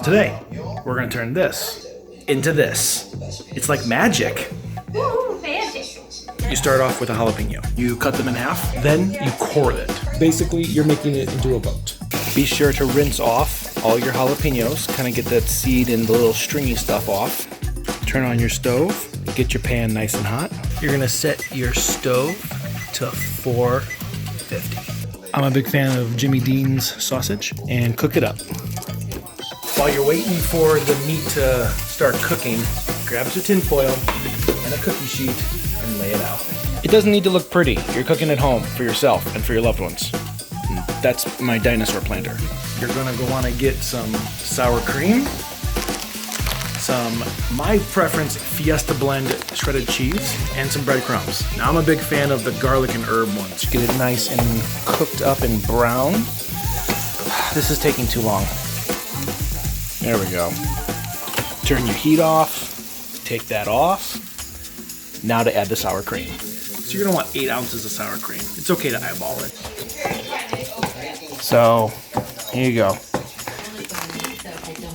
Today, we're gonna turn this into this. It's like magic. Ooh, magic. You start off with a jalapeno. You cut them in half, then you core it. Basically, you're making it into a boat. Be sure to rinse off all your jalapenos, kind of get that seed and the little stringy stuff off. Turn on your stove, get your pan nice and hot. You're gonna set your stove to 450. I'm a big fan of Jimmy Dean's sausage, and cook it up. While you're waiting for the meat to start cooking, grab your tin foil and a cookie sheet and lay it out. It doesn't need to look pretty. You're cooking at home for yourself and for your loved ones. And that's my dinosaur planter. You're gonna go wanna get some sour cream, my preference, Fiesta Blend shredded cheese, and some breadcrumbs. Now I'm a big fan of the garlic and herb ones. Get it nice and cooked up and brown. This is taking too long. There we go. Turn your heat off, take that off. Now to add the sour cream. So you're gonna want 8 ounces of sour cream. It's okay to eyeball it. So, here you go.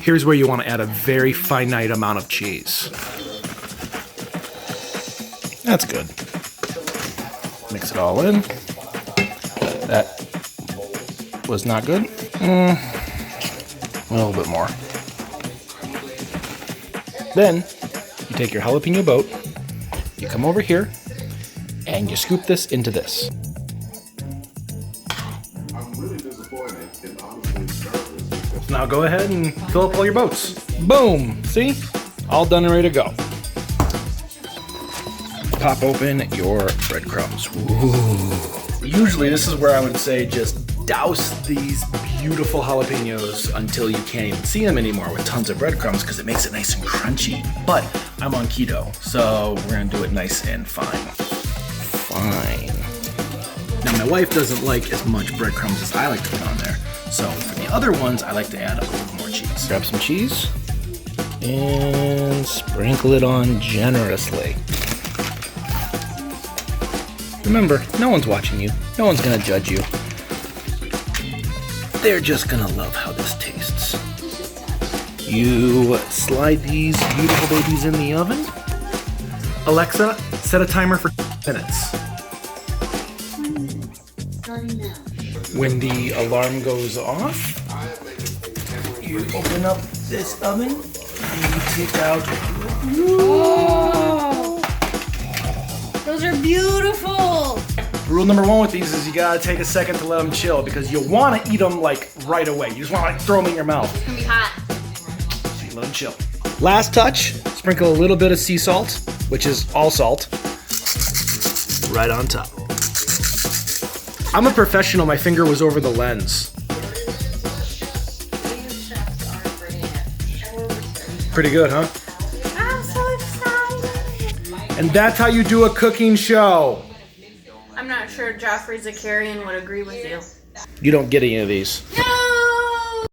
Here's where you want to add a very finite amount of cheese. That's good. Mix it all in. That was not good. A little bit more. Then, you take your jalapeno boat, you come over here, and you scoop this into this. Now go ahead and fill up all your boats. Boom! See? All done and ready to go. Pop open your breadcrumbs. Ooh. Usually this is where I would say just douse these beautiful jalapenos until you can't even see them anymore with tons of breadcrumbs because it makes it nice and crunchy. But I'm on keto, so we're gonna do it nice and fine. Fine. Now my wife doesn't like as much breadcrumbs as I like to put on there. So for the other ones, I like to add a little more cheese. Grab some cheese and sprinkle it on generously. Remember, no one's watching you. No one's gonna judge you. They're just gonna love how this tastes. You slide these beautiful babies in the oven. Alexa, set a timer for minutes. When the alarm goes off, you open up this oven and you take out. Whoa! Those are beautiful. Rule number 1 with these is you gotta take a second to let them chill because you want to eat them like right away. You just want to like throw them in your mouth. It's gonna be hot. So you let them chill. Last touch, sprinkle a little bit of sea salt, which is all salt, right on top. I'm a professional, my finger was over the lens. Pretty good, huh? I'm so excited. And that's how you do a cooking show. I'm not sure Joffrey Zakarian would agree with you. You don't get any of these. No!